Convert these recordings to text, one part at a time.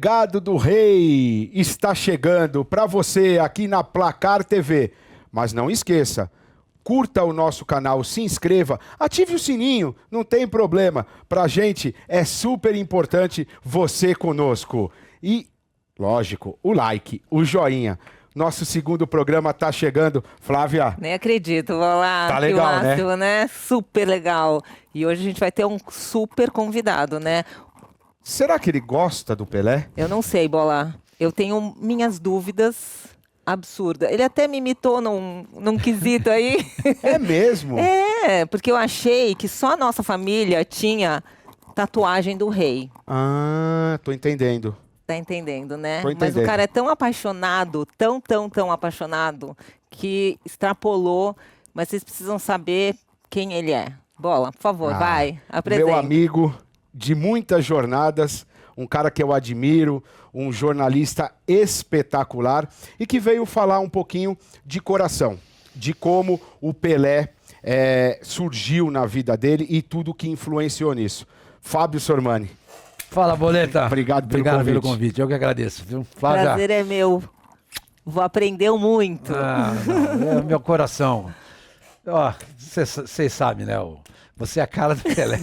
legado do rei está chegando para você aqui na Placar TV. Mas não esqueça, curta o nosso canal, se inscreva, ative o sininho, não tem problema. Pra gente é super importante você conosco. E, lógico, o like, o joinha. Nosso segundo programa tá chegando. Flávia. Nem acredito, vou lá. Tá legal, que máximo, né? Super legal. E hoje a gente vai ter um super convidado, né? Será que ele gosta do Pelé? Eu não sei, Bola. Eu tenho minhas dúvidas absurdas. Ele até me imitou num quesito aí. É mesmo? É, porque eu achei que só a nossa família tinha tatuagem do rei. Ah, tô entendendo. Tá entendendo, né? Tô entendendo. Mas o cara é tão apaixonado, tão apaixonado, que extrapolou. Mas vocês precisam saber quem ele é. Bola, por favor, vai, apresenta. Meu amigo de muitas jornadas, um cara que eu admiro, um jornalista espetacular e que veio falar um pouquinho de coração, de como o Pelé surgiu na vida dele e tudo que influenciou nisso. Fábio Sormani. Fala, Boleta. Obrigado pelo convite. Eu que agradeço, viu? Flávia. Prazer é meu. Vou aprender muito. Não, é meu coração. Ó, vocês sabem, né? Você é a cara do Pelé.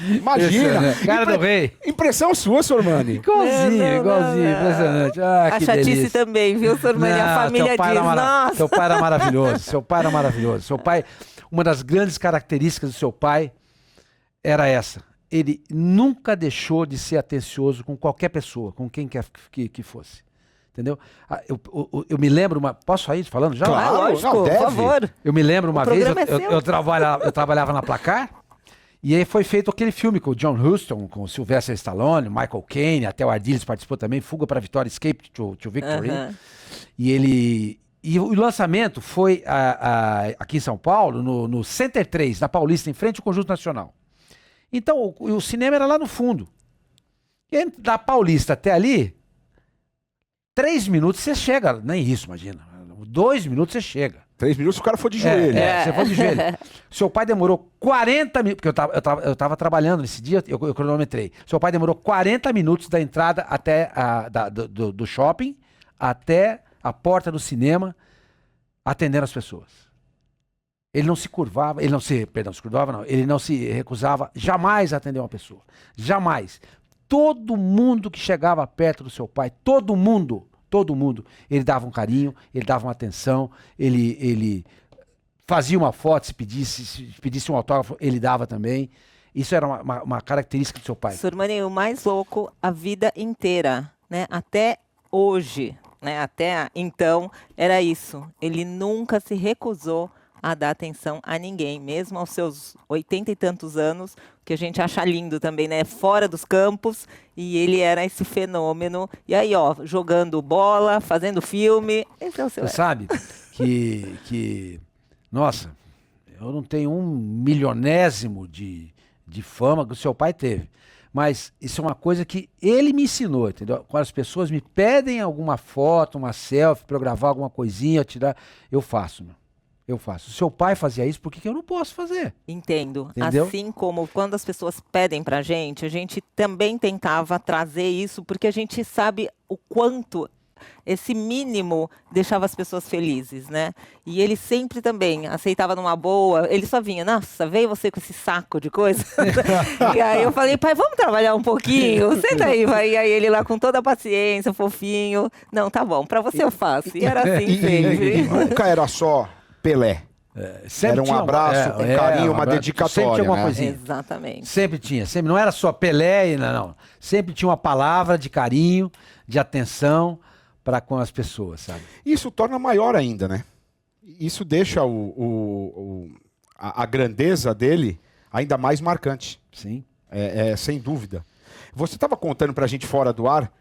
Imagina! Né? Cara do rei. Impressão sua, Sormani. Igualzinho, impressionante. Ah, a que chatice delícia. também, viu, Sormani? A família diz, nossa. Seu pai era maravilhoso. Seu pai era maravilhoso. Seu pai, uma das grandes características do seu pai era essa. Ele nunca deixou de ser atencioso com qualquer pessoa, com quem quer que fosse. Entendeu? Eu me lembro Posso sair falando já? Claro, lógico, não, deve. por favor. Eu me lembro uma vez, seu. eu trabalhava na Placar, e aí foi feito aquele filme com o John Huston, com o Sylvester Stallone, Michael Caine, até o Ardiles participou também, Fuga para a Vitória, Escape to Victory. E o lançamento foi aqui em São Paulo, no Center 3, na Paulista, em frente ao Conjunto Nacional. Então, o cinema era lá no fundo. E da Paulista até ali, 3 minutos você chega, nem isso, imagina. 2 minutos você chega. 3 minutos o cara foi de joelho. Você foi de joelho. Seu pai demorou 40 minutos, porque eu tava trabalhando nesse dia, eu cronometrei. Seu pai demorou 40 minutos da entrada até do shopping, até a porta do cinema, atendendo as pessoas. Ele não se curvava, ele não se recusava jamais a atender uma pessoa. Jamais. Todo mundo que chegava perto do seu pai, todo mundo, ele dava um carinho, ele dava uma atenção, ele fazia uma foto, se pedisse um autógrafo, ele dava também. Isso era uma característica do seu pai. Sormani, o mais louco a vida inteira, né? Até hoje, né? Até então, era isso. Ele nunca se recusou a dar atenção a ninguém, mesmo aos seus 80 e tantos anos, que a gente acha lindo também, né? Fora dos campos, e ele era esse fenômeno. E aí, ó, jogando bola, fazendo filme. Esse é o seu. Você sabe que nossa, eu não tenho 1.000.000º de fama que o seu pai teve. Mas isso é uma coisa que ele me ensinou, entendeu? Quando as pessoas me pedem alguma foto, uma selfie, para eu gravar alguma coisinha, tirar, eu faço, meu. Eu faço. O seu pai fazia isso, por que eu não posso fazer? Entendo. Entendeu? Assim como quando as pessoas pedem pra gente, a gente também tentava trazer isso, porque a gente sabe o quanto esse mínimo deixava as pessoas felizes, né? E ele sempre também aceitava numa boa, ele só vinha, nossa, veio você com esse saco de coisa. E aí eu falei, pai, vamos trabalhar um pouquinho? Senta aí, vai. E aí ele lá com toda a paciência, fofinho. Não, tá bom, pra você eu faço. E era assim sempre. Nunca era só Pelé. Era um abraço, um carinho, uma dedicatória. Sempre tinha uma né? coisinha. Exatamente. Sempre tinha. Sempre, não era só Pelé, não. Sempre tinha uma palavra de carinho, de atenção para com as pessoas, sabe? Isso torna maior ainda, né? Isso deixa a grandeza dele ainda mais marcante. Sim. Sem dúvida. Você estava contando pra gente fora do ar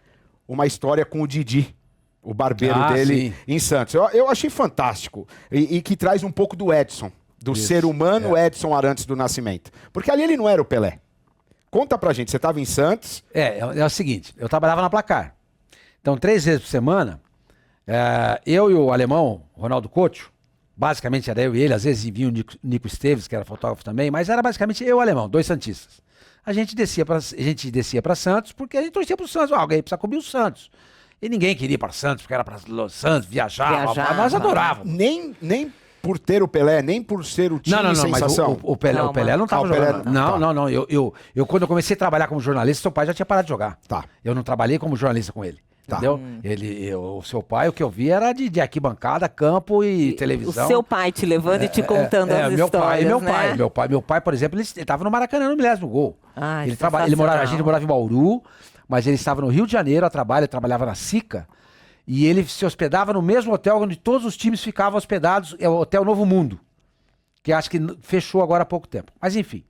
uma história com o Didi, o barbeiro dele, sim, em Santos. Eu achei fantástico. E que traz um pouco do Edson, do ser humano Edson Arantes do Nascimento. Porque ali ele não era o Pelé. Conta pra gente, você estava em Santos. É o seguinte, eu trabalhava na Placar. Então, 3 vezes por semana, eu e o alemão, Ronaldo Couto, basicamente era eu e ele, às vezes vinha o Nico Esteves, que era fotógrafo também, mas era basicamente eu e o Alemão, 2 santistas. A gente descia para Santos porque a gente torcia para o Santos. Alguém precisa cobrir o Santos. E ninguém queria ir para Santos, porque era para Santos, viajar. Nós adorávamos. Nem por ter o Pelé, nem por ser o time sensação. Mas o Pelé não estava jogando. Não. Eu, quando eu comecei a trabalhar como jornalista, seu pai já tinha parado de jogar. Tá. Eu não trabalhei como jornalista com ele. Tá. Entendeu? O seu pai, o que eu vi era de arquibancada, campo e televisão. O seu pai te levando e te contando as histórias, Meu pai, por exemplo, ele estava no Maracanã no 10º gol. Ai, A gente morava em Bauru, mas ele estava no Rio de Janeiro a trabalho, ele trabalhava na Sica, e ele se hospedava no mesmo hotel onde todos os times ficavam hospedados, é o Hotel Novo Mundo, que acho que fechou agora há pouco tempo. Mas enfim.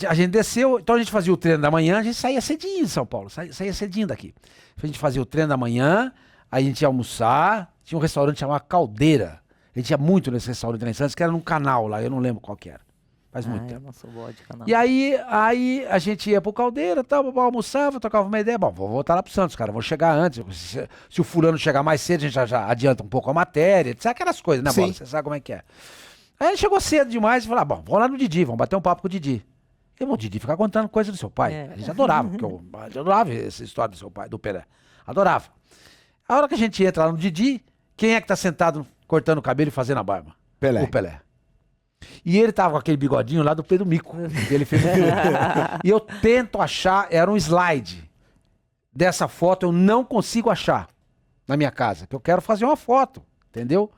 A gente desceu, então a gente fazia o treino da manhã, a gente saía cedinho de São Paulo, saía cedinho daqui. A gente fazia o treino da manhã, aí a gente ia almoçar, tinha um restaurante chamado Caldeira. A gente ia muito nesse restaurante lá em Santos, que era num canal lá, eu não lembro qual que era. Faz muito tempo. Eu não sou boa de canal. E aí a gente ia pro Caldeira, almoçava, trocava uma ideia. Bom, vou voltar lá pro Santos, cara, vou chegar antes. Se o fulano chegar mais cedo, a gente já adianta um pouco a matéria, sabe aquelas coisas, né, Bola? Você sabe como é que é. Aí ele chegou cedo demais e falou, bom, vamos lá no Didi, vamos bater um papo com o Didi. E o Didi ficar contando coisa do seu pai. A gente adorava, porque a gente adorava essa história do seu pai, do Pelé. Adorava. A hora que a gente entra lá no Didi, quem é que tá sentado cortando o cabelo e fazendo a barba? Pelé. O Pelé. E ele tava com aquele bigodinho lá do Pedro Mico, que ele fez. E eu tento achar, era um slide dessa foto, eu não consigo achar na minha casa, que eu quero fazer uma foto, entendeu?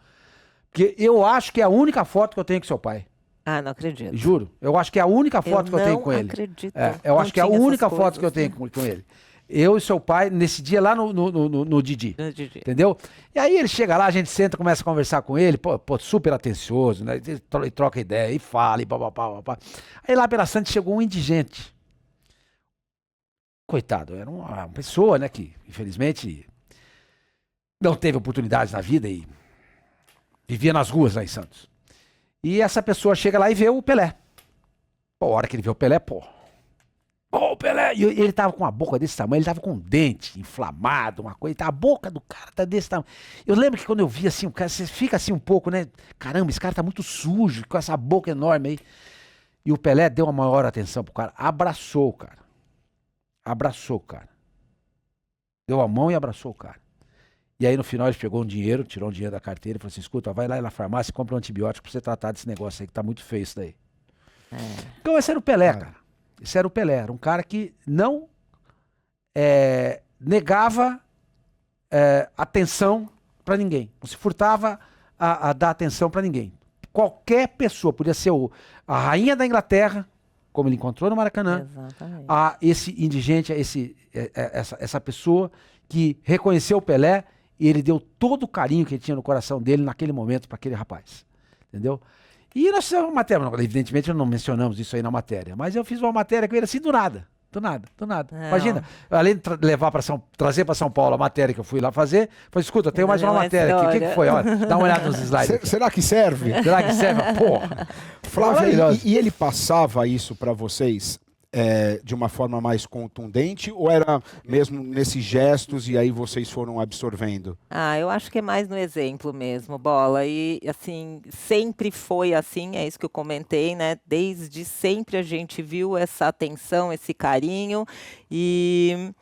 Porque eu acho que é a única foto que eu tenho com seu pai. Ah, não acredito. Juro. Eu acho que é a única foto que eu tenho com ele. Não acredito. Eu acho que é a única foto coisas, que eu tenho com ele. Eu e seu pai, nesse dia lá no Didi. Entendeu? E aí ele chega lá, a gente senta, começa a conversar com ele, pô, super atencioso, né? Ele troca ideia, e fala, e papapá. Aí lá pela Santos chegou um indigente. Coitado, era uma pessoa, né, que infelizmente não teve oportunidades na vida e vivia nas ruas lá em Santos. E essa pessoa chega lá e vê o Pelé. Pô, a hora que ele vê o Pelé, o Pelé! E ele tava com a boca desse tamanho, ele tava com um dente inflamado, uma coisa. A boca do cara tá desse tamanho. Eu lembro que quando eu vi assim, o cara, você fica assim um pouco, né? Caramba, esse cara tá muito sujo, com essa boca enorme aí. E o Pelé deu uma maior atenção pro cara, abraçou o cara. Deu a mão e abraçou o cara. E aí no final ele pegou um dinheiro, tirou um dinheiro da carteira e falou assim, escuta, vai lá na farmácia e compra um antibiótico pra você tratar desse negócio aí, que tá muito feio isso daí. Então esse era o Pelé, cara. Esse era o Pelé, era um cara que não negava atenção pra ninguém. Não se furtava a dar atenção pra ninguém. Qualquer pessoa, podia ser a rainha da Inglaterra, como ele encontrou no Maracanã, a esse indigente, essa pessoa que reconheceu o Pelé e ele deu todo o carinho que ele tinha no coração dele naquele momento para aquele rapaz. Entendeu? E nós fizemos uma matéria, evidentemente não mencionamos isso aí na matéria, mas eu fiz uma matéria com ele assim do nada. Imagina, além de trazer para São Paulo a matéria que eu fui lá fazer, falei, escuta, eu tenho mais uma matéria aqui. O que foi? Olha, dá uma olhada nos slides. Será que serve? Porra. Flávio, e ele passava isso para vocês de uma forma mais contundente ou era mesmo nesses gestos e aí vocês foram absorvendo? Eu acho que é mais no exemplo mesmo, Bola. E assim, sempre foi assim, é isso que eu comentei, né? Desde sempre a gente viu essa atenção, esse carinho e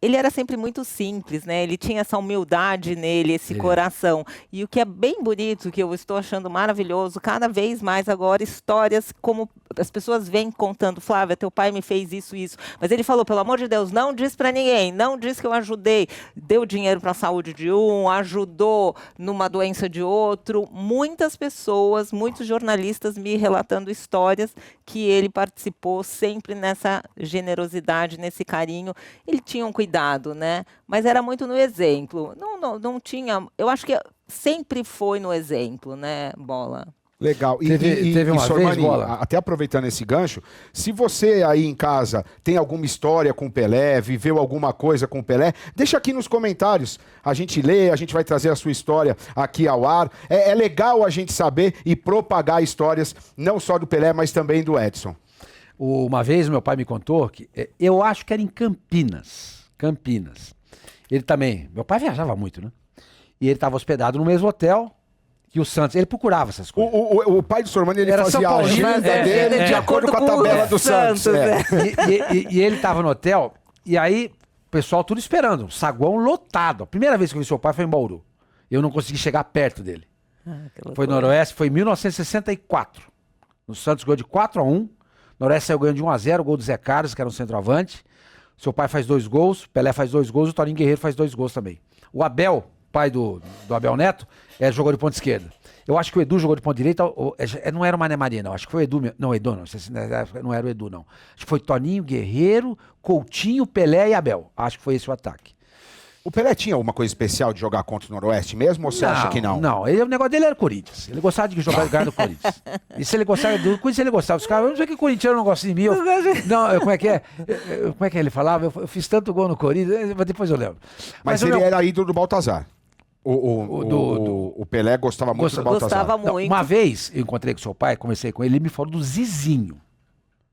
ele era sempre muito simples, né? Ele tinha essa humildade nele, esse coração. E o que é bem bonito, que eu estou achando maravilhoso, cada vez mais agora, histórias como as pessoas vêm contando, Flávia, teu pai me fez isso. Mas ele falou, pelo amor de Deus, não diz para ninguém, não diz que eu ajudei. Deu dinheiro para a saúde de um, ajudou numa doença de outro. Muitas pessoas, muitos jornalistas me relatando histórias que ele participou sempre nessa generosidade, nesse carinho. Ele tinha um cuidado, né? Mas era muito no exemplo. Não tinha... Eu acho que sempre foi no exemplo, né, Bola? Legal. Teve uma vez, Bola? Até aproveitando esse gancho, se você aí em casa tem alguma história com o Pelé, viveu alguma coisa com o Pelé, deixa aqui nos comentários. A gente lê, a gente vai trazer a sua história aqui ao ar. É legal a gente saber e propagar histórias, não só do Pelé, mas também do Edson. Uma vez meu pai me contou que, eu acho que era em Campinas. Ele também, meu pai viajava muito, né? E ele estava hospedado no mesmo hotel que o Santos... Ele procurava essas coisas. O pai do Sormani, ele Era fazia São a Paulino, agenda dele de acordo com a tabela do Santos. E ele tava no hotel, e aí o pessoal tudo esperando, saguão lotado. A primeira vez que eu vi seu pai foi em Bauru. Eu não consegui chegar perto dele. Foi no Noroeste, foi em 1964. No Santos ganhou de 4-1. Noroeste saiu ganhando de 1-0, o gol do Zé Carlos, que era um centroavante. Seu pai faz 2 gols, Pelé faz 2 gols, o Toninho Guerreiro faz 2 gols também. O Abel, pai do Abel Neto, jogou de ponta esquerda. Eu acho que o Edu jogou de ponta direita, não era o Mané Maria, não. Acho que foi o Edu. Não, Edu não. Não era o Edu, não. Acho que foi Toninho, Guerreiro, Coutinho, Pelé e Abel. Acho que foi esse o ataque. O Pelé tinha alguma coisa especial de jogar contra o Noroeste mesmo, ou você acha que não? Não, o negócio dele era o Corinthians. Ele gostava de jogar no Corinthians. E se ele gostava do Corinthians, ele gostava. Os caras, eu não sei que o corintiano não gosta de mim. Como é que é? Como é que ele falava? Eu fiz tanto gol no Corinthians, depois eu lembro. Mas ele era ídolo do Baltazar. O Pelé gostava muito do Baltazar. Gostava muito. Uma vez eu encontrei com seu pai, conversei com ele me falou do Zizinho.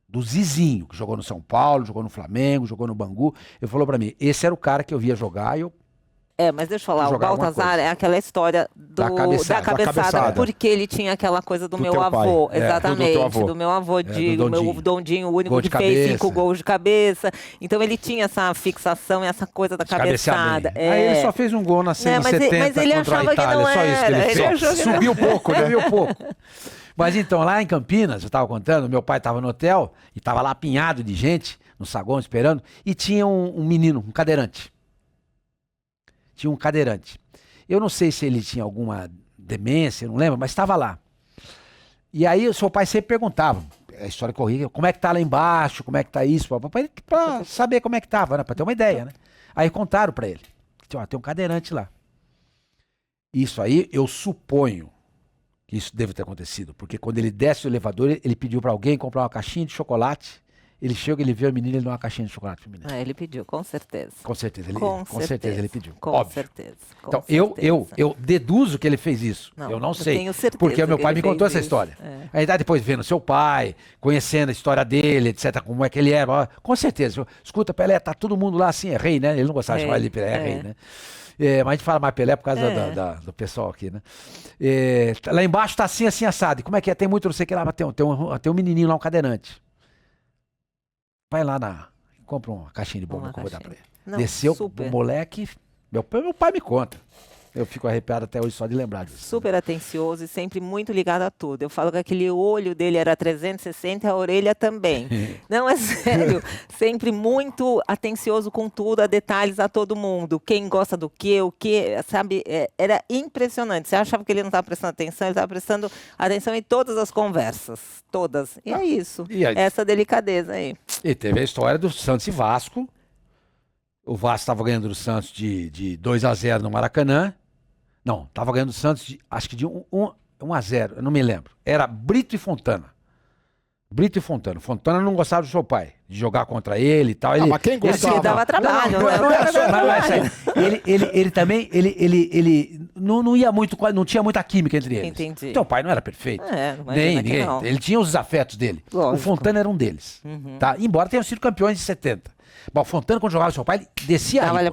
Do Zizinho, que jogou no São Paulo, jogou no Flamengo, jogou no Bangu. Ele falou pra mim, esse era o cara que eu via jogar e eu... Mas deixa eu falar, o Baltazar é aquela história da cabeçada, porque ele tinha aquela coisa do meu avô, exatamente, do meu avô, do meu Dondinho, o único que fez 5 gols de cabeça. Então ele tinha essa fixação e essa coisa da cabeçada. Aí ele só fez um gol na 70 mas ele achava a Itália, que não só isso que ele fez. Subiu pouco, né? Subiu pouco. Mas então, lá em Campinas, eu estava contando, meu pai estava no hotel e estava lá apinhado de gente, no saguão esperando, e tinha um menino, um cadeirante. Tinha um cadeirante. Eu não sei se ele tinha alguma demência, não lembro, mas estava lá. E aí o seu pai sempre perguntava, a história corrida, como é que tá lá embaixo, como é que tá isso, para saber como é que tava, né? Para ter uma ideia, né? Aí contaram para ele, tem um cadeirante lá. Isso aí eu suponho que isso deve ter acontecido, porque quando ele desce o elevador, ele pediu para alguém comprar uma caixinha de chocolate. Ele chega, ele vê a menina, ele dá uma caixinha de chocolate pra menina. Ele pediu, com certeza. Com certeza, ele pediu. Com óbvio. certeza. Então, eu deduzo que ele fez isso. Eu não sei. Tenho certeza porque meu pai me contou essa isso. história. Aí depois vendo seu pai, conhecendo a história dele, etc., como é que ele era. Com certeza. Escuta, Pelé, tá todo mundo lá assim, é rei, né? Ele não gostava de chamar ele de Pelé, é rei, né? Mas a gente fala mais Pelé por causa do pessoal aqui, né? Lá embaixo tá assim, assim, assado. E como é que é? Tem muito, não sei o que lá, mas tem um menininho lá, um cadeirante. Vai lá compra uma caixinha de bomba que eu vou dar pra ele. Não, Desceu, super. o moleque, meu pai me conta. Eu fico arrepiado até hoje só de lembrar disso. Super atencioso e sempre muito ligado a tudo. Eu falo que aquele olho dele era 360 e a orelha também. Não, é sério. Sempre muito atencioso com tudo, a detalhes a todo mundo. Quem gosta do quê, o quê, sabe? Era impressionante. Você achava que ele não estava prestando atenção, ele estava prestando atenção em todas as conversas. Todas. E é isso. Essa delicadeza aí. E teve a história do Santos e Vasco. O Vasco estava ganhando do Santos de 2-0 no Maracanã. Não, estava ganhando o Santos, acho que de 1-0, eu não me lembro. Era Brito e Fontana. Brito e Fontana. Fontana não gostava do seu pai, de jogar contra ele e tal. Mas quem gostava? Ele dava trabalho, Ele também, não ia muito, não tinha muita química entre eles. Entendi. Então o pai não era perfeito. Nem ninguém. Ele tinha os desafetos dele. Lógico. O Fontana era um deles. Tá? Embora tenham sido campeões de 70. Mas o Fontana, quando jogava com seu pai, ele descia aí.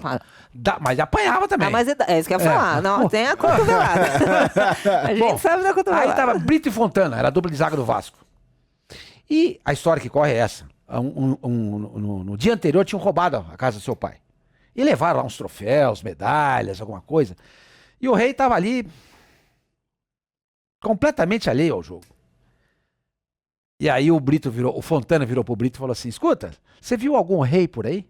Mas apanhava também. Mas é isso que eu ia falar. Não, tem a cotovelada. A gente sabe da cotovelada. Aí tava Brito e Fontana, era a dupla de zaga do Vasco. E a história que corre é essa. No dia anterior tinham roubado a casa do seu pai. E levaram lá uns troféus, medalhas, alguma coisa. E o rei tava ali completamente alheio ao jogo. E aí o Fontana virou pro Brito e falou assim, escuta, você viu algum rei por aí?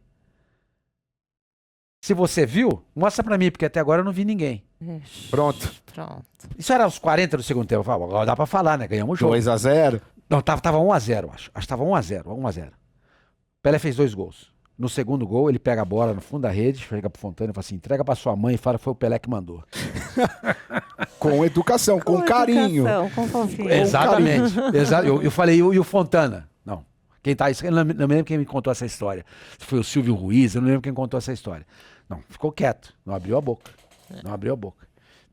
Se você viu, mostra pra mim, porque até agora eu não vi ninguém. Pronto. Isso era aos 40 do segundo tempo. Agora dá pra falar, né? Ganhamos o jogo. 2-0. Não, tava 1-0, acho. Acho que tava 1-0. Pelé fez 2 gols. No segundo gol, ele pega a bola no fundo da rede, chega pro Fontana e fala assim, entrega pra sua mãe e fala que foi o Pelé que mandou. Com educação, com carinho. Com fofinho. Exatamente. Eu falei, e o Fontana? Não. Quem tá isso? Eu não me lembro quem me contou essa história. Se foi o Silvio Ruiz, eu não lembro quem contou essa história. Não, ficou quieto. Não abriu a boca.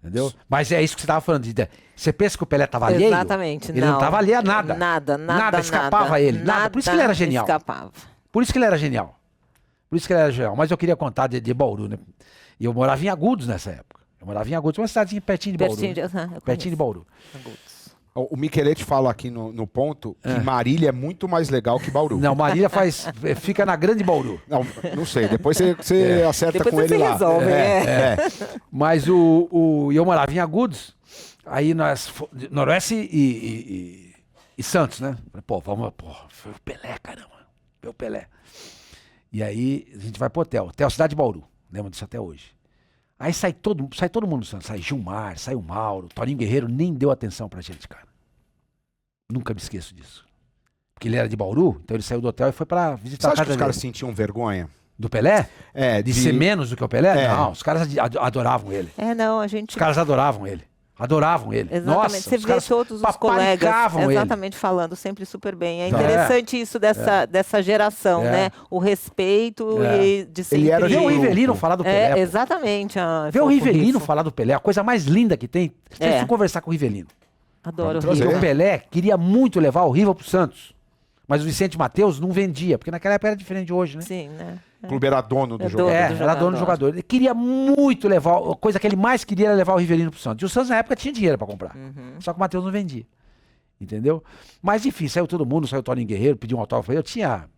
Entendeu? Mas é isso que você estava falando. Você pensa que o Pelé estava alheio? Exatamente. Ele não estava alheio a nada. Nada escapava a ele. Nada. Por isso que ele era genial. Escapava. Por isso que ele era genial. Mas eu queria contar de Bauru, né? E eu morava em Agudos nessa época. Eu morava em Agudos, uma cidadezinha pertinho de Bauru. Pertinho de Bauru. O Micheletti fala aqui no ponto que Marília é muito mais legal que Bauru. Não, Marília fica na Grande Bauru. Não sei, depois você acerta depois com ele lá. Resolve, Mas eu morava em Agudos, aí nós, Noroeste e Santos, né? Pô, foi o Pelé, caramba. Foi o Pelé. E aí a gente vai pro hotel Cidade de Bauru. Lembro disso até hoje. Aí sai todo mundo do Santos. Sai Gilmar, sai o Mauro, Toninho Guerreiro nem deu atenção pra gente, cara. Nunca me esqueço disso. Porque ele era de Bauru, então ele saiu do hotel e foi pra visitar Você a acha casa que os caras dele. sentiam vergonha? Do Pelé? De ser menos do que o Pelé? É. Não, os caras adoravam ele. Não, a gente... Os caras adoravam ele. Adoravam ele. Exatamente, Nossa, você os vê caras todos os colegas paparicavam exatamente falando sempre super bem. É Não. interessante isso dessa geração, né? O respeito e de sempre... Ele era Vê de o grupo. Rivelino falar do Pelé. pô. exatamente. Vê o Rivelino falar do Pelé. A coisa mais linda que tem. Você fui conversar com o Rivelino. Adoro o Vamos Porque trazer. River. o Pelé queria muito levar o Riva pro Santos. Mas o Vicente Mateus não vendia, porque naquela época era diferente de hoje, né? Sim, né? O clube era dono do É jogo. dono. Era dono do jogador. Ele queria muito levar, a coisa que ele mais queria era levar o Rivelino pro Santos. E o Santos na época tinha dinheiro pra comprar. Só que o Matheus não vendia. Entendeu? Mas enfim, saiu todo mundo, saiu o Toninho Guerreiro, pediu um autógrafo. Eu tinha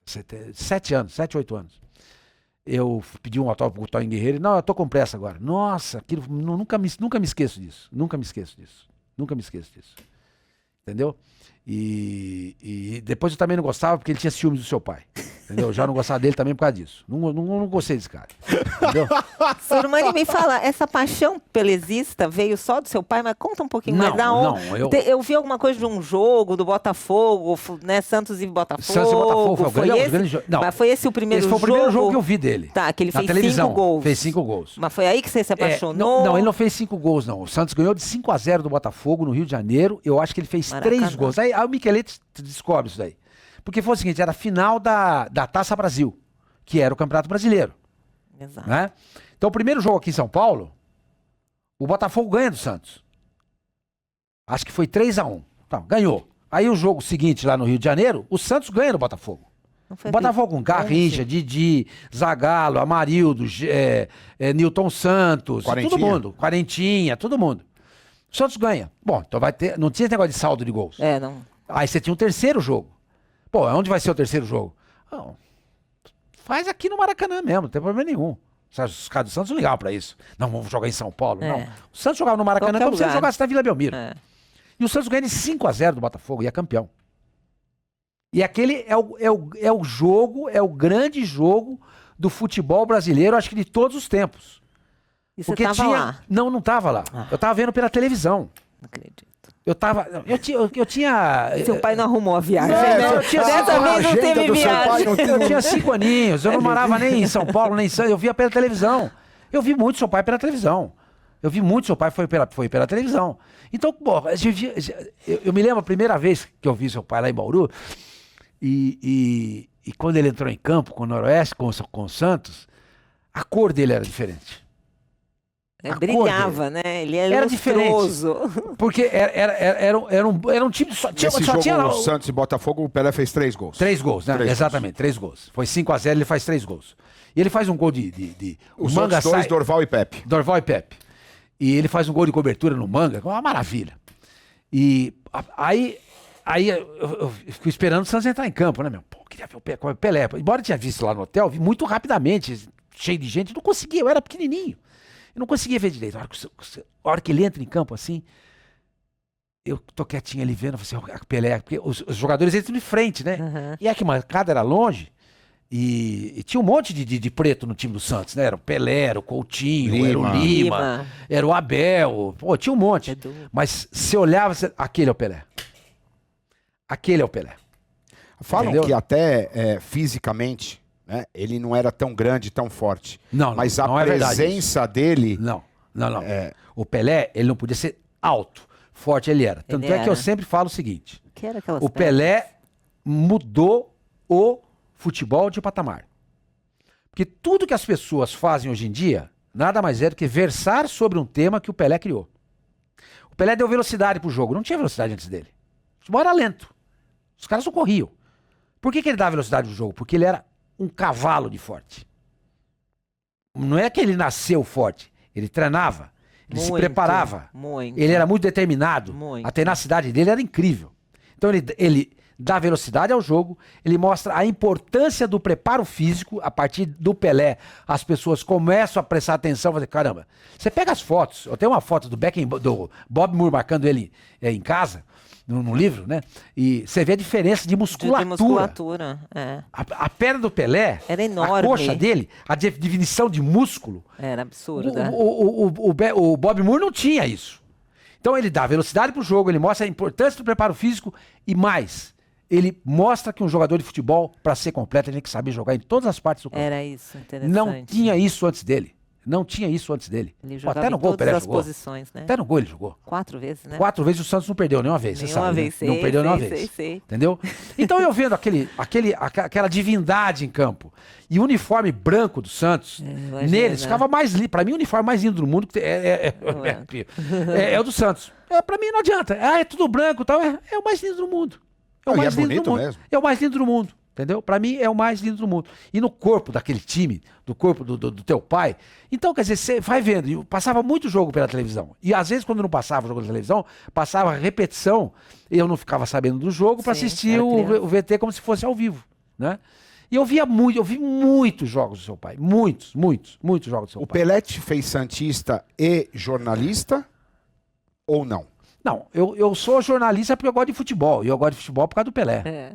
7 anos, 7, 8 anos. Eu pedi um autógrafo pro Toninho Guerreiro. Não, eu tô com pressa agora. Nossa, aquilo, nunca me esqueço disso. Nunca me esqueço disso. Nunca me esqueço disso. Entendeu? E depois eu também não gostava porque ele tinha ciúmes do seu pai. Entendeu? Eu já não gostava dele também por causa disso. Não gostei desse cara. Entendeu? Sormani, me fala, essa paixão pelezista veio só do seu pai, mas conta um pouquinho mais da onde. Eu vi alguma coisa de um jogo do Botafogo, né? Santos e Botafogo. Santos e Botafogo foi o grande jogo. Não, mas foi esse o primeiro esse jogo? foi o primeiro jogo que eu vi dele. Tá, que ele na fez televisão. 5 gols. Fez 5 gols. Mas foi aí que você se apaixonou? Não, ele não fez 5 gols, não. O Santos ganhou de 5-0 do Botafogo no Rio de Janeiro. Eu acho que ele fez Maracanã. 3 gols. Aí o Micheletti descobre isso daí. Porque foi o seguinte, era a final da Taça Brasil, que era o Campeonato Brasileiro. Exato. Né? Então o primeiro jogo aqui em São Paulo, o Botafogo ganha do Santos. Acho que foi 3-1. Então, ganhou. Aí o jogo seguinte lá no Rio de Janeiro, o Santos ganha do Botafogo. Não foi O Botafogo com Garrincha, Didi, Zagallo, Amarildo, Nilton Santos, Quarentinha. todo mundo. Quarentinha, todo mundo. O Santos ganha. Bom, então vai ter. Não tinha esse negócio de saldo de gols. não. Aí você tinha um terceiro jogo. Pô, onde vai ser o terceiro jogo? Não, faz aqui no Maracanã mesmo, não tem problema nenhum. Os caras do Santos não ligavam pra isso. Não, vamos jogar em São Paulo. Não. O Santos jogava no Maracanã Qualquer como se ele lugar. jogasse na Vila Belmiro. E o Santos ganha de 5-0 do Botafogo e é campeão. E aquele é o jogo, é o grande jogo do futebol brasileiro, acho que de todos os tempos. E você tava lá? Não tava lá. Eu tava vendo pela televisão. Não acredito. Eu tinha. Seu pai não arrumou a viagem, É, né? eu tinha Dessa vez não teve viagem. Eu tinha 5 aninhos, eu não morava nem em São Paulo, nem em Santos, eu via pela televisão. Eu vi muito seu pai pela televisão. Eu vi muito seu pai, foi pela televisão. Então, pô, eu me lembro a primeira vez que eu vi seu pai lá em Bauru, e quando ele entrou em campo com o Noroeste, com o Santos, a cor dele era diferente. Brilhava, né? Ele Era lustroso. Porque era um time só Nesse só jogo, tinha lá o Santos e Botafogo, o Pelé fez 3 gols. 3 gols, né? 3 Exatamente, 3 gols. Foi 5-0, ele faz 3 gols. E ele faz um gol Os o Manga outros dois, sai, Dorval e Pepe. Dorval e Pepe. E ele faz um gol de cobertura no Manga, que é uma maravilha. E aí eu fico esperando o Santos entrar em campo, né, meu? Pô, queria ver o Pelé. Embora eu tinha visto lá no hotel, vi muito rapidamente, cheio de gente, não conseguia, eu era pequenininho. Eu não conseguia ver direito. A hora que ele entra em campo assim, eu tô quietinho ali vendo, eu falei assim, Pelé, porque os jogadores entram de frente, né? Uhum. E a arquibancada era longe, e tinha um monte de preto no time do Santos, né? Era o Pelé, era o Coutinho, era o Lima, era o Abel, pô, tinha um monte. Mas se olhava, aquele é o Pelé. Aquele é o Pelé. Falam Entendeu? que até fisicamente, né, ele não era tão grande, tão forte. Mas a presença dele... Não. O Pelé, ele não podia ser alto. Forte ele era. Tanto é que eu sempre falo o seguinte. O Pelé mudou o futebol de patamar. Porque tudo que as pessoas fazem hoje em dia, nada mais é do que versar sobre um tema que o Pelé criou. O Pelé deu velocidade pro jogo. Não tinha velocidade antes dele. O futebol era lento. Os caras não corriam. Por que ele dava velocidade pro jogo? Porque ele era um cavalo de forte. Não é que ele nasceu forte. Ele treinava, ele se Muito, preparava, muito. ele era muito determinado, Muito. a tenacidade dele era incrível. Então ele dá velocidade ao jogo, ele mostra a importância do preparo físico. A partir do Pelé, as pessoas começam a prestar atenção, fazer, caramba, você pega as fotos, eu tenho uma foto do do Bob Moore marcando ele em casa, no livro, né? E você vê a diferença de musculatura. De musculatura, é. A perna do Pelé, Era enorme. a coxa dele, a definição de músculo. Era absurdo. O Bob Moore não tinha isso. Então ele dá velocidade pro jogo, ele mostra a importância do preparo físico e mais, ele mostra que um jogador de futebol, para ser completo, ele tem que saber jogar em todas as partes do campo. Era isso, interessante. Não tinha isso antes dele. Não tinha isso antes dele. Ele Pô, jogava até no em gol o todas Pelé as jogou. posições, né? Até no gol ele jogou. 4 vezes, né? 4 vezes o Santos não perdeu nenhuma vez, você Nenhuma sabe, vez, né? sei, Não perdeu nenhuma sei, vez. sei. Entendeu? Então eu vendo aquela divindade em campo e o uniforme branco do Santos, imagina. neles ficava mais lindo. Pra mim, o uniforme mais lindo do mundo é o do Santos. Pra mim não adianta. É tudo branco e tal. É o mais lindo do mundo. É o Não, e mais é lindo do bonito mundo. mesmo. É o mais lindo do mundo. Entendeu? Pra mim é o mais lindo do mundo. E no corpo daquele time, do corpo do teu pai. Então, quer dizer, você vai vendo. E passava muito jogo pela televisão. E às vezes, quando não passava jogo na televisão, passava repetição. Eu não ficava sabendo do jogo para Sim, assistir era criança. o VT como se fosse ao vivo. Né? E eu vi muitos jogos do seu pai. Muitos jogos do seu O pai. Pelé te fez santista e jornalista ou não? Não, eu sou jornalista porque eu gosto de futebol. E eu gosto de futebol por causa do Pelé. É.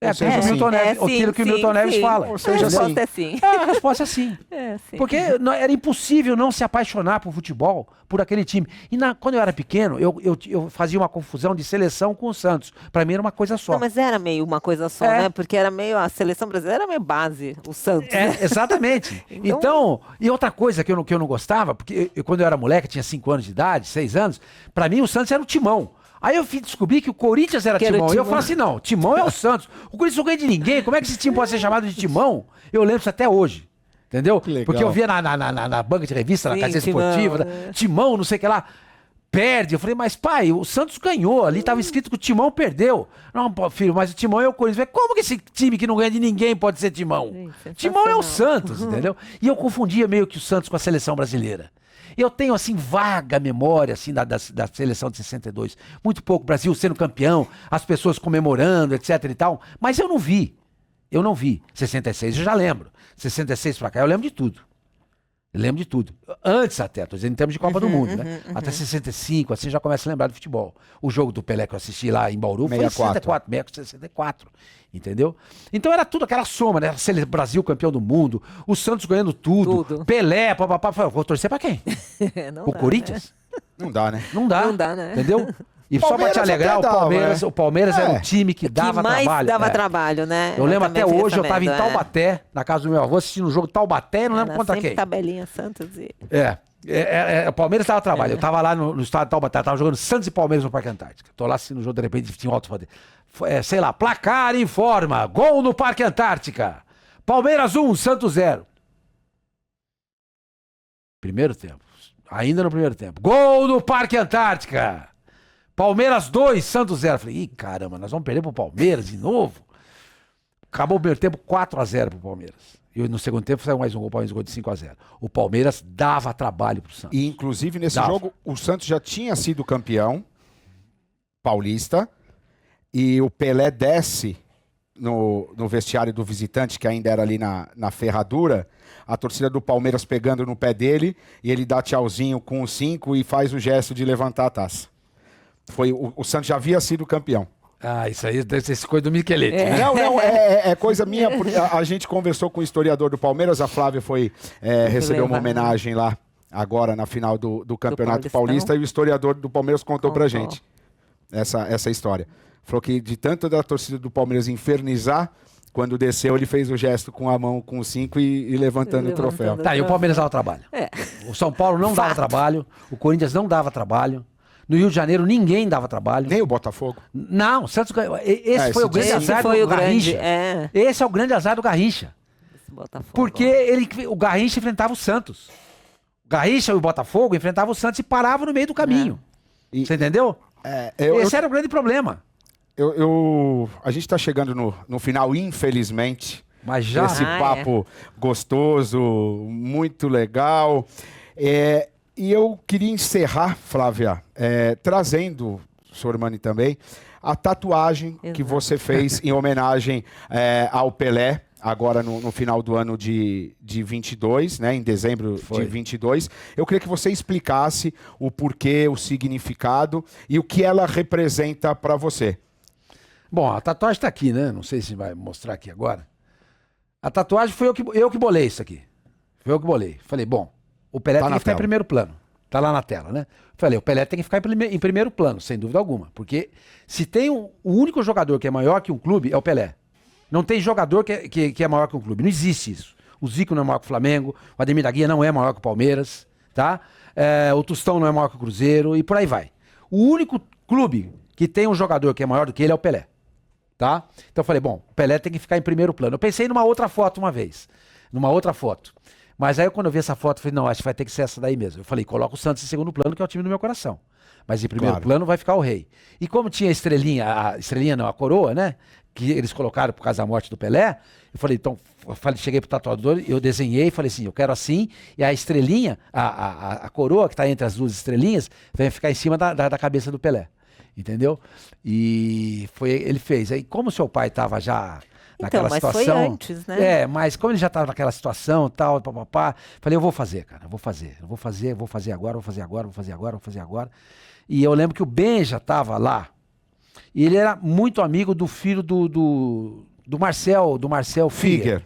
Ou seja, aquilo que o Milton Neves, sim, aquilo que o Milton Neves sim. fala. Ou A seja, resposta assim, é sim. A resposta é sim. É, sim. Porque era impossível não se apaixonar por futebol, por aquele time. E quando eu era pequeno, eu fazia uma confusão de seleção com o Santos. Pra mim era uma coisa só. Não, mas era meio uma coisa só, É. né? Porque era meio, a seleção brasileira era meio base, o Santos. né? Exatamente. Então, e outra coisa que eu não gostava, porque quando eu era moleque, tinha 5 anos de idade, 6 anos, pra mim o Santos era o Timão. Aí eu descobri que o Corinthians era Que era o Timão. E eu Timão. falei assim, não, Timão é o Santos. O Corinthians não ganha de ninguém. Como é que esse time pode ser chamado de Timão? Eu lembro isso até hoje. Entendeu? Que legal. Porque eu via na banca de revista, na Sim, Gazeta Timão, Esportiva, né? Timão, não sei o que lá. Perde. Eu falei, mas pai, o Santos ganhou. Ali estava escrito que o Timão perdeu. Não, pô, filho, mas o Timão é o Corinthians. Eu falei, como que esse time que não ganha de ninguém pode ser Timão? Sim, Timão é o sensacional. Santos, entendeu? E eu confundia meio que o Santos com a seleção brasileira. Eu tenho, assim, vaga memória, assim, da seleção de 62. Muito pouco, Brasil sendo campeão, as pessoas comemorando, etc e tal. Mas eu não vi. 66 eu já lembro. 66 pra cá eu lembro de tudo. Eu lembro de tudo. Antes até, tô dizendo em termos de Copa do Mundo, né? Até 65, assim, já começa a lembrar do futebol. O jogo do Pelé que eu assisti lá em Bauru foi em 64. Entendeu? Então era tudo aquela soma, né? Brasil campeão do mundo, o Santos ganhando tudo. Pelé, papapá. Vou torcer pra quem? Não O dá, Corinthians? Não dá, né? Não dá. Não dá, né? Entendeu? E só pra te Palmeiras alegrar, até dava, né? o Palmeiras era um time que dava que mais trabalho. dava É. trabalho, né? Eu lembro também até fiquei hoje, eu tava em sabendo, Taubaté, na casa do meu avô, assistindo o jogo Taubaté, não lembro Era contra sempre quem. tabelinha Santos e... O Palmeiras dava trabalho. Eu tava lá no estado de Taubaté, tava jogando Santos e Palmeiras no Parque Antártica. Tô lá assistindo o jogo, de repente tinha um alto poder. Sei lá, placar informa, gol no Parque Antártica. Palmeiras 1, Santos 0. Primeiro tempo. Ainda no primeiro tempo. Gol no Parque Antártica. Palmeiras 2, Santos 0. Falei, ih, caramba, nós vamos perder pro Palmeiras de novo. Acabou o primeiro tempo 4-0 pro Palmeiras. E no segundo tempo saiu mais um gol, o Palmeiras gol de 5-0. O Palmeiras dava trabalho pro Santos. E, inclusive, nesse Dava. jogo, o Santos já tinha sido campeão paulista e o Pelé desce no vestiário do visitante, que ainda era ali na ferradura, a torcida do Palmeiras pegando no pé dele e ele dá tchauzinho com os 5 e faz o gesto de levantar a taça. O Santos já havia sido campeão. Ah, isso aí deve ser essa coisa do Michelete. né? Não, é coisa minha. Porque a gente conversou com o historiador do Palmeiras, a Flávia recebeu uma levar. homenagem lá, agora na final do Campeonato Paulistão. Paulista, e o historiador do Palmeiras contou pra Contou. gente essa história. Falou que de tanto da torcida do Palmeiras infernizar, quando desceu, ele fez o gesto com a mão com os 5 e levantando o troféu. Levantando. Tá, e o Palmeiras dava trabalho. É. O São Paulo não dava Fato. trabalho, o Corinthians não dava trabalho. No Rio de Janeiro ninguém dava trabalho. Nem o Botafogo. Não, o Santos ganhou. Esse foi o grande esse azar foi do o grande, Garrincha. é. Esse é o grande azar do Garrincha. Esse Botafogo. Porque o Garrincha enfrentava o Santos. O Garrincha e o Botafogo enfrentavam o Santos e paravam no meio do caminho. E- Você entendeu? Esse era o grande problema. A gente está chegando no final, infelizmente. Mas já. Esse Ah, papo gostoso, muito legal. E eu queria encerrar, Flávia, trazendo, Sormani também, a tatuagem que você fez em homenagem ao Pelé, agora no final do ano de 22, né, em dezembro de 22. Eu queria que você explicasse o porquê, o significado e o que ela representa para você. Bom, a tatuagem está aqui, né? Não sei se vai mostrar aqui agora. A tatuagem foi eu que bolei isso aqui. Foi eu que bolei. Falei, bom, o Pelé tem que ficar em primeiro plano. Tá lá na tela, né? Falei, o Pelé tem que ficar em primeiro plano, sem dúvida alguma. Porque se tem o único jogador que é maior que um clube, é o Pelé. Não tem jogador que é maior que um clube. Não existe isso. O Zico não é maior que o Flamengo, o Ademir da Guia não é maior que o Palmeiras, tá? O Tostão não é maior que o Cruzeiro e por aí vai. O único clube que tem um jogador que é maior do que ele é o Pelé, tá? Então eu falei, bom, o Pelé tem que ficar em primeiro plano. Eu pensei numa outra foto uma vez, Mas aí quando eu vi essa foto, eu falei, não, acho que vai ter que ser essa daí mesmo. Eu falei, coloca o Santos em segundo plano, que é o time do meu coração. Mas em primeiro plano vai ficar o Rei. E como tinha a coroa, né? Que eles colocaram por causa da morte do Pelé, eu falei, então, cheguei pro tatuador, eu desenhei e falei assim, eu quero assim, e a estrelinha, a coroa que tá entre as duas estrelinhas, vai ficar em cima da cabeça do Pelé. Entendeu? E ele fez. Aí, como seu pai tava já naquela situação... Mas foi antes, né? Mas como ele já estava naquela situação, tal, papapá, falei, eu vou fazer, cara, vou fazer agora. E eu lembro que o Benja estava lá, e ele era muito amigo do filho do Marcel Figuer.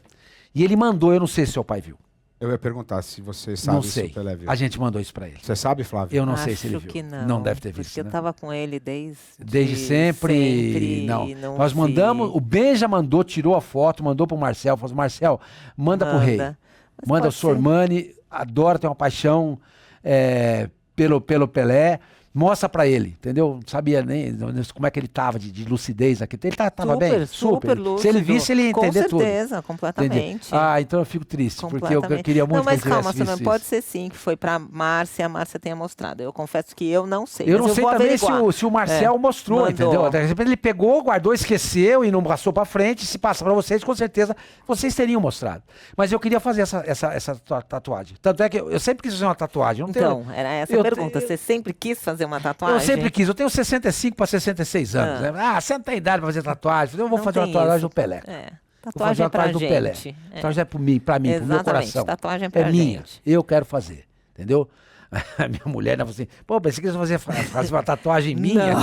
E ele mandou, eu não sei se seu pai viu. Eu ia perguntar se você sabe se o Pelé viu. A gente mandou isso pra ele. Você sabe, Flávio? Eu não sei se ele viu. Que não. Não deve ter visto, porque eu tava com ele desde sempre. Não. Nós mandamos, o Benja mandou, tirou a foto, mandou pro Marcel, falou, Marcel, manda pro Rei. Manda o Sormani, adora, tem uma paixão pelo Pelé. Mostra pra ele, entendeu? Não sabia nem como é que ele tava de lucidez aqui. Ele tava bem? Super lúcido. Se ele visse, ele ia entender tudo. Com certeza, completamente. Então eu fico triste, porque eu queria muito que ele tivesse calma, visto isso. Pode ser sim, que foi pra Márcia, a Márcia tenha mostrado. Eu confesso que eu não sei. Eu não sei também se o Marcel mostrou, mandou. Entendeu? De repente ele pegou, guardou, esqueceu e não passou pra frente. Se passa pra vocês, com certeza vocês teriam mostrado. Mas eu queria fazer essa tatuagem. Tanto é que eu sempre quis fazer uma tatuagem. Era essa a pergunta. Você sempre quis fazer uma tatuagem? Eu sempre quis. Eu tenho 65 para 66 anos. Né? Você não tem idade para fazer tatuagem. Eu vou fazer uma tatuagem do Pelé. Tatuagem é pra gente. Pelé. Tatuagem é pra mim, pro meu coração. Tatuagem é pra gente. Minha. Eu quero fazer. Entendeu? A minha mulher vai assim, pô, pensei que você fazer uma tatuagem minha.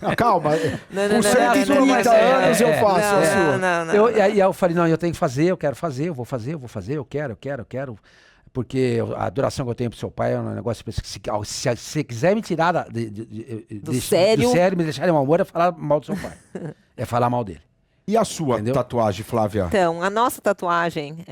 Não, calma. Com 130 anos eu faço a sua. Não. E aí eu falei, não, eu tenho que fazer, eu quero fazer, eu quero. Porque a adoração que eu tenho pro seu pai é um negócio... Se você quiser me tirar do sério, me deixar de mau humor, é falar mal do seu pai. É falar mal dele. E a sua tatuagem, Flávia? Então, a nossa tatuagem,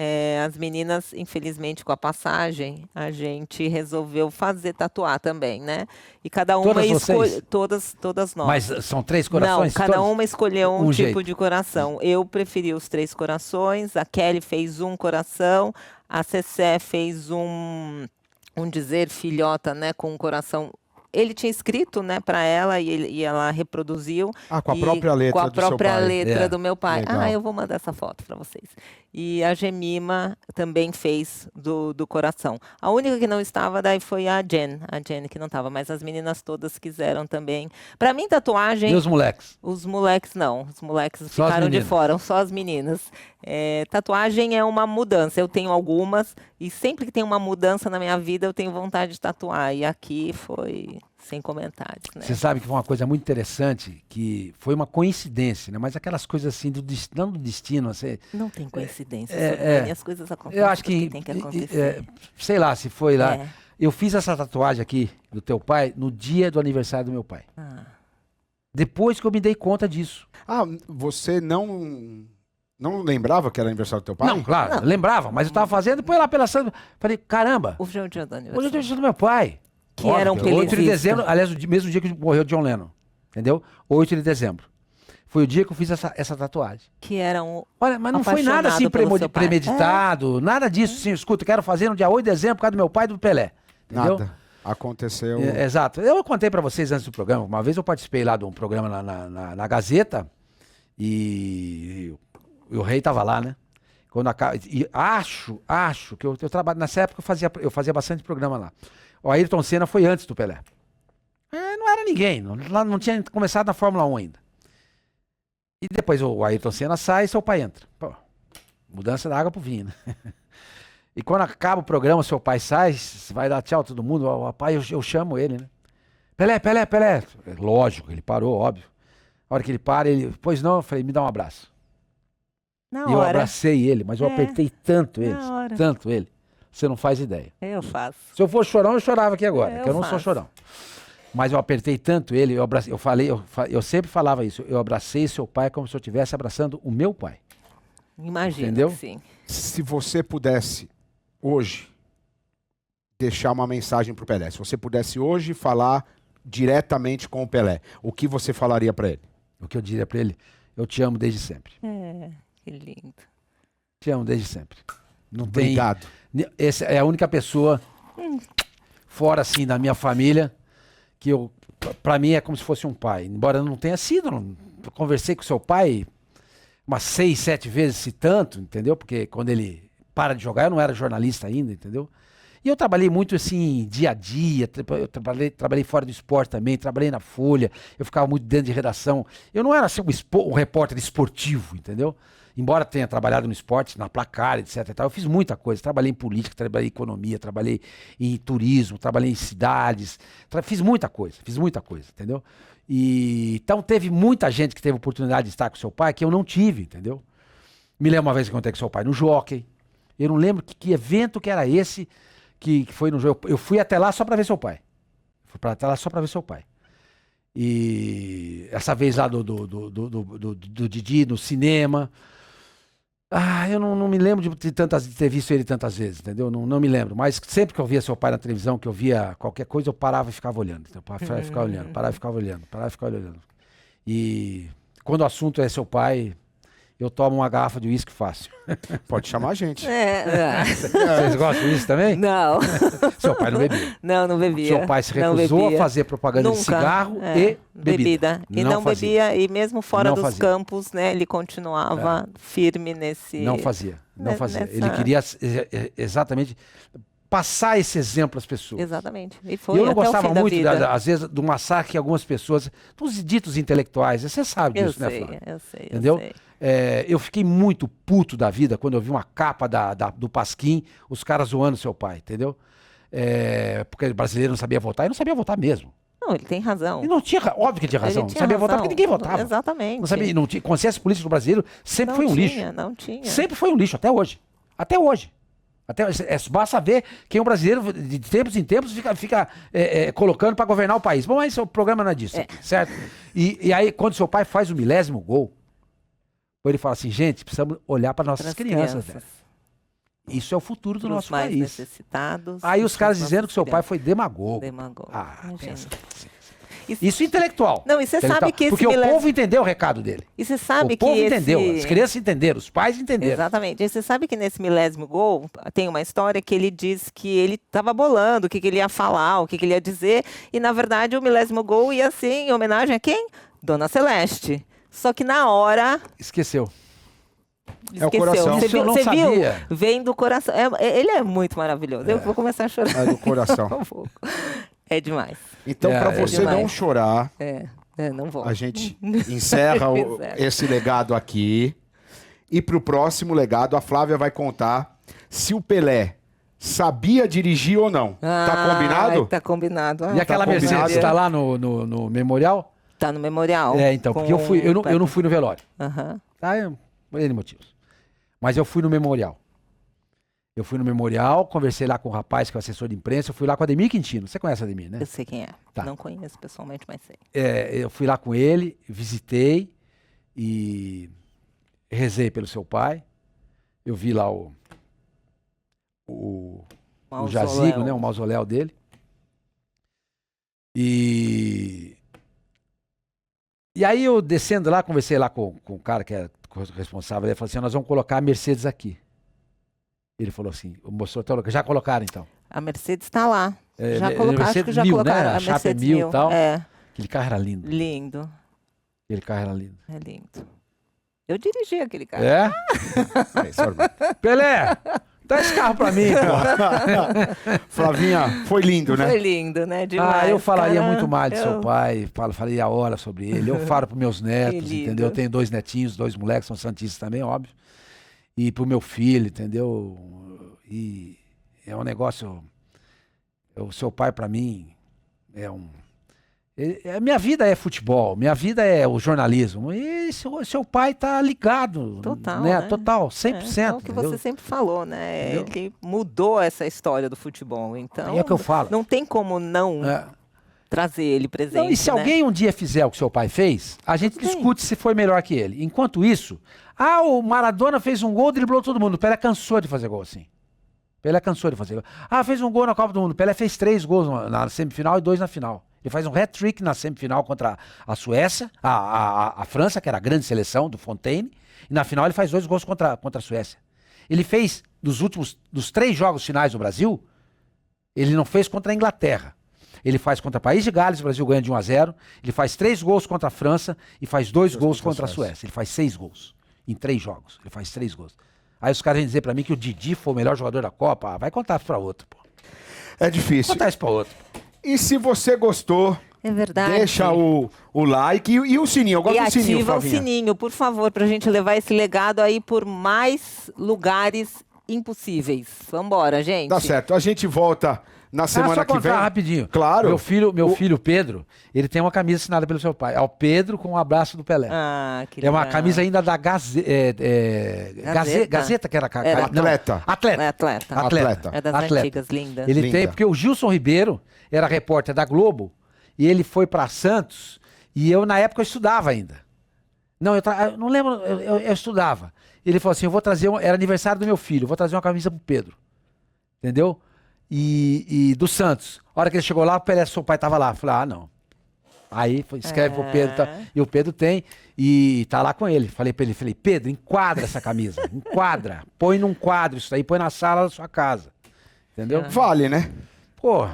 as meninas, infelizmente, com a passagem, a gente resolveu tatuar também, né? E cada uma escolheu... Todas nós. Mas são 3 corações? Não, cada uma escolheu um tipo de coração. Eu preferi os 3 corações, a Kelly fez um coração, a Cecé fez um dizer filhota, né, com um coração. Ele tinha escrito, né, para ela e ela reproduziu. Com a própria letra com a do seu pai. própria letra do meu pai. Legal. Eu vou mandar essa foto para vocês. E a Gemima também fez do coração. A única que não estava daí foi a Jen que não estava, mas as meninas todas quiseram também. Para mim, tatuagem... E os moleques? Os moleques não. Os moleques só ficaram de fora, só as meninas. Tatuagem é uma mudança. Eu tenho algumas e sempre que tem uma mudança na minha vida, eu tenho vontade de tatuar. E aqui foi... sem comentários, né? Você sabe que foi uma coisa muito interessante, que foi uma coincidência, né? Mas aquelas coisas assim, não do destino. Assim, não tem coincidência, as coisas acontecem. Eu acho que tem que acontecer. Sei lá, se foi lá. Eu fiz essa tatuagem aqui do teu pai no dia do aniversário do meu pai. Depois que eu me dei conta disso. Você não lembrava que era aniversário do teu pai? Não, claro, lembrava, mas eu tava fazendo, depois lá pela Santa, falei, caramba, hoje é o dia do aniversário. Hoje é o dia do meu pai. Que era um 8 de dezembro, aliás, o mesmo dia que morreu John Lennon, entendeu? 8 de dezembro. Foi o dia que eu fiz essa tatuagem. Que era um... Olha, mas não foi nada assim premeditado, nada disso. Assim, escuta, quero fazer no dia 8 de dezembro por causa do meu pai e do Pelé. Entendeu? Nada. Aconteceu... Exato. Eu contei pra vocês antes do programa, uma vez eu participei lá de um programa na Gazeta e o Rei tava lá, né? E acho que eu trabalho. Nessa época eu fazia bastante programa lá. O Ayrton Senna foi antes do Pelé. Não era ninguém, não tinha começado na Fórmula 1 ainda. E depois o Ayrton Senna sai e seu pai entra. Pô, mudança da água pro vinho, né? E quando acaba o programa, seu pai sai, vai dar tchau a todo mundo. O pai, eu chamo ele, né? Pelé. Lógico, ele parou, óbvio. A hora que ele para, pois não, eu falei, me dá um abraço. Na E eu hora. abracei ele, mas eu apertei tanto hora. ele. Você não faz ideia. Eu faço. Se eu fosse chorão, eu chorava aqui agora, que eu não sou faço. chorão. Mas eu apertei tanto ele, eu sempre falava isso, eu abracei seu pai como se eu estivesse abraçando o meu pai. Imagina, Entendeu? sim. Se você pudesse, hoje, deixar uma mensagem pro Pelé, se você pudesse hoje falar diretamente com o Pelé, o que você falaria para ele? O que eu diria pra ele, eu te amo desde sempre. Que lindo. Te amo desde sempre. Não Obrigado. Essa é a única pessoa, fora assim, da minha família, que pra mim é como se fosse um pai. Embora não tenha sido, eu conversei com seu pai umas 6, 7 vezes, se tanto, entendeu? Porque quando ele para de jogar, eu não era jornalista ainda, entendeu? E eu trabalhei muito assim, dia a dia, eu trabalhei fora do esporte também, trabalhei na Folha, eu ficava muito dentro de redação. Eu não era assim um repórter esportivo, entendeu? Embora tenha trabalhado no esporte, na Placar, etc. E tal, eu fiz muita coisa. Trabalhei em política, trabalhei em economia, trabalhei em turismo, trabalhei em cidades. Fiz muita coisa, entendeu? E então teve muita gente que teve oportunidade de estar com seu pai que eu não tive, entendeu? Me lembro uma vez que eu contei com seu pai no Jockey. Eu não lembro que evento que era esse que foi no jogo. Eu fui até lá só para ver seu pai. E essa vez lá do Didi no cinema. Eu não me lembro de ter visto ele tantas vezes, entendeu? Não me lembro. Mas sempre que eu via seu pai na televisão, que eu via qualquer coisa, eu parava e ficava olhando. Então, parava e ficava olhando. E quando o assunto é seu pai, eu tomo uma garrafa de uísque fácil. Pode chamar a gente. Vocês gostam disso também? Não. Seu pai não bebia. Não bebia. Seu pai se recusou a fazer propaganda de cigarro e bebida. E não bebia, e mesmo fora dos fazia. campos, né, ele continuava firme nesse... Não fazia. Ele nessa- queria exatamente passar esse exemplo às pessoas. Exatamente. E E foi eu não até o gostava fim da muito, vida. às vezes, do massacre que algumas pessoas, dos ditos intelectuais, você sabe Eu disso, né, sei, Flávia? eu sei. Entendeu? Eu fiquei muito puto da vida quando eu vi uma capa do Pasquim, os caras zoando seu pai, entendeu? Porque o brasileiro não sabia votar, e não sabia votar mesmo. Não, ele tem razão. E não tinha, óbvio que tinha razão, não sabia votar porque ninguém votava. Exatamente. Não sabia, não tinha, consciência política do brasileiro sempre foi um lixo. Não tinha. Sempre foi um lixo, até hoje. Basta ver quem o brasileiro, de tempos em tempos, fica colocando para governar o país. Bom, mas o programa não é disso, certo? E aí, quando seu pai faz o 1000º gol, ele fala assim, gente, precisamos olhar para nossas crianças. Velho. Isso é o futuro do nosso mais país. Necessitados. Aí os caras dizendo que seu pai foi demagogo. Pensa. Isso é intelectual. Não, e você sabe que esse porque o povo entendeu o recado dele. E você sabe o povo que entendeu, as crianças entenderam, os pais entenderam. Exatamente. E você sabe que nesse 1000º gol tem uma história que ele diz que ele estava bolando o que ele ia falar, o que ele ia dizer, e na verdade o 1000º gol ia ser em homenagem a quem? Dona Celeste. Só que na hora... Esqueceu. É o coração. Você Isso eu não viu? sabia. Vem do coração. Ele é muito maravilhoso. Eu vou começar a chorar. É do coração. É demais. Então, para você demais. não chorar, Não vou. a gente encerra esse legado aqui. E pro próximo legado, a Flávia vai contar se o Pelé sabia dirigir ou não. Tá combinado? Tá combinado. E aquela Mercedes está lá no memorial? Tá no memorial. Então, porque eu não fui no velório. Aham. Por N motivos. Mas eu fui no memorial. Conversei lá com o rapaz, que é o assessor de imprensa. Eu fui lá com o Ademir Quintino. Você conhece o Ademir, né? Eu sei quem é. Tá. Não conheço pessoalmente, mas sei. Eu fui lá com ele, visitei e rezei pelo seu pai. Eu vi lá o jazigo, né? O mausoléu dele. E aí eu descendo lá, conversei lá com o cara que é responsável. Ele falou assim, nós vamos colocar a Mercedes aqui. Ele falou assim, mostrou até o lugar. Já colocaram então? A Mercedes está lá. Já colocaram, acho que já 1000, colocaram. Né? A Chapa Mercedes 1000 e 1000. tal. É. Aquele carro era lindo. Lindo. Aquele carro era lindo. É lindo. Eu dirigi aquele carro. É? É isso, Armando. Pelé, dá esse carro pra mim, pô. Flavinha, foi lindo, né? Foi lindo, né? Demais, Eu falaria cara. muito mais do seu Eu- pai, falaria a hora sobre ele. Eu falo pros meus netos, lindo. entendeu? Eu tenho 2 netinhos, 2 moleques, são santistas também, óbvio. E pro meu filho, entendeu? E é um negócio... O seu pai, pra mim, é um... A minha vida é futebol, minha vida é o jornalismo. E seu pai tá ligado. Total, né? né? Total, 100%. É o que entendeu? você sempre falou, né? Entendeu? Ele mudou essa história do futebol. Então, É o que eu falo. não tem como não É. trazer ele presente. Não, e se né? alguém um dia fizer o que seu pai fez, a gente Tudo bem. discute se foi melhor que ele. Enquanto isso, o Maradona fez um gol, driblou todo mundo. O Pelé cansou de fazer gol assim. Pelé cansou de fazer gol. Fez um gol na Copa do Mundo. Pelé fez 3 gols na semifinal e 2 na final. Ele faz um hat-trick na semifinal contra a Suécia, a França, que era a grande seleção do Fontaine, e na final ele faz 2 gols contra a Suécia. Ele fez, dos 3 jogos finais do Brasil, ele não fez contra a Inglaterra. Ele faz contra o País de Gales, o Brasil ganha de 1-0. Ele faz 3 gols contra a França e faz 2 gols contra a Suécia. Ele faz 6 gols em 3 jogos. Ele faz 3 gols. Aí os caras vêm dizer pra mim que o Didi foi o melhor jogador da Copa. Vai contar isso pra outro, pô. É difícil. Contar isso pra outro. E se você gostou, É verdade. deixa o like e o sininho. Eu gosto E do sininho, ativa o Flavinha. sininho, por favor, pra gente levar esse legado aí por mais lugares impossíveis. Vambora, gente. Tá certo. A gente volta na semana só que vem. contar rapidinho. Claro. Meu filho Pedro, ele tem uma camisa assinada pelo seu pai. É o Pedro com um abraço do Pelé. Que É uma legal. camisa ainda da Gazeta, que era... Era. Atleta. Atleta. É atleta. Atleta. É das Atleta. antigas, linda. Ele Linda. tem, porque o Gilson Ribeiro era repórter da Globo e ele foi pra Santos e eu, na época, eu estudava ainda. Não, eu não lembro, eu estudava. Ele falou assim, eu vou trazer, era aniversário do meu filho, eu vou trazer uma camisa pro Pedro. Entendeu? E do Santos. A hora que ele chegou lá, o Pelé, seu pai tava lá. Eu falei, não. Aí escreve pro Pedro, tá? E o Pedro tem, e tá lá com ele. Falei pra ele, Pedro, enquadra essa camisa, enquadra. Põe num quadro isso aí, põe na sala da sua casa. Entendeu? Vale, né? Pô,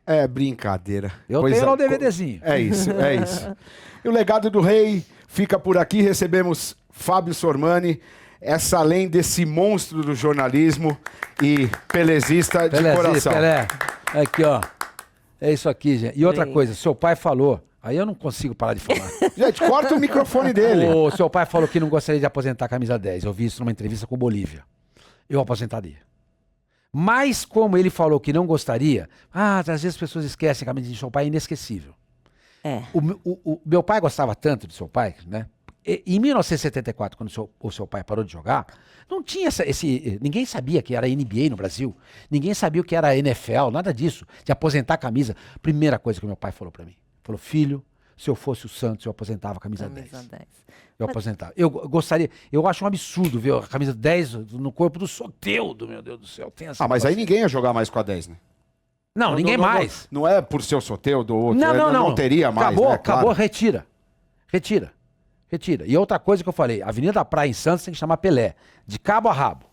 É brincadeira. eu Coisa- tenho lá o DVDzinho. É isso, é isso. E o legado do rei fica por aqui. Recebemos Fábio Sormani, essa além desse monstro do jornalismo e pelezista de coração. Pelé. Aqui, ó. É isso aqui, gente. E outra Bem. coisa, seu pai falou, aí eu não consigo parar de falar. Gente, corta o microfone dele. O seu pai falou que não gostaria de aposentar a camisa 10. Eu vi isso numa entrevista com o Bolívia. Eu aposentaria. Mas como ele falou que não gostaria, às vezes as pessoas esquecem que a camisa de seu pai é inesquecível. É. O meu pai gostava tanto de seu pai, né? Em 1974, quando o seu pai parou de jogar, não tinha ninguém sabia que era NBA no Brasil, ninguém sabia o que era NFL, nada disso, de aposentar a camisa. Primeira coisa que meu pai falou pra mim, falou, filho, se eu fosse o Santos, eu aposentava a camisa 10. Camisa 10. Eu aposentava. Eu gostaria, eu acho um absurdo ver a camisa 10 no corpo do Soteldo, meu Deus do céu. Tem essa Mas aí ninguém ia jogar mais com a 10, né? Não, ninguém mais. Não é por ser o Soteldo ou outro. Não. Não teria mais, Acabou, né? acabou, Claro. retira. E outra coisa que eu falei, a Avenida da Praia em Santos tem que chamar Pelé, de cabo a rabo.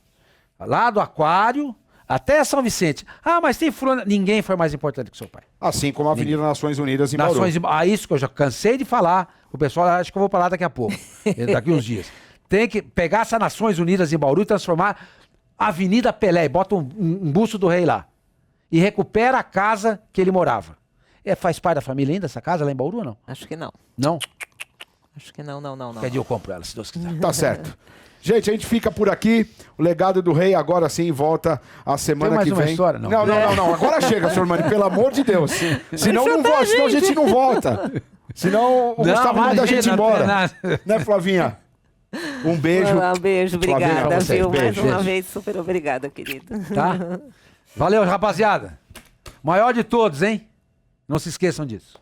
Lá do Aquário até São Vicente. Mas tem fulano. Ninguém foi mais importante que seu pai. Assim como a Avenida Nações Unidas em Bauru. Isso que eu já cansei de falar. O pessoal acho que eu vou falar daqui a pouco, daqui uns dias. Tem que pegar essa Nações Unidas em Bauru e transformar a Avenida Pelé, e bota um busto do rei lá. E recupera a casa que ele morava. Faz parte da família ainda essa casa lá em Bauru ou não? Acho que não. Não? Acho que não. Quer dizer, eu compro ela, se Deus quiser. Tá certo. Gente, a gente fica por aqui. O legado do rei agora sim volta a semana Tem mais que uma vem. história? Não. Não. Agora chega, senhor Mani, pelo amor de Deus. Senão, senão a gente não volta. Senão o Gustavo manda a gente embora. Né, Flavinha? Um beijo. Um beijo, Flavinha, obrigada, pra vocês. viu? Beijo. Mais uma vez, super obrigada, querido. Tá? Valeu, rapaziada. Maior de todos, hein? Não se esqueçam disso.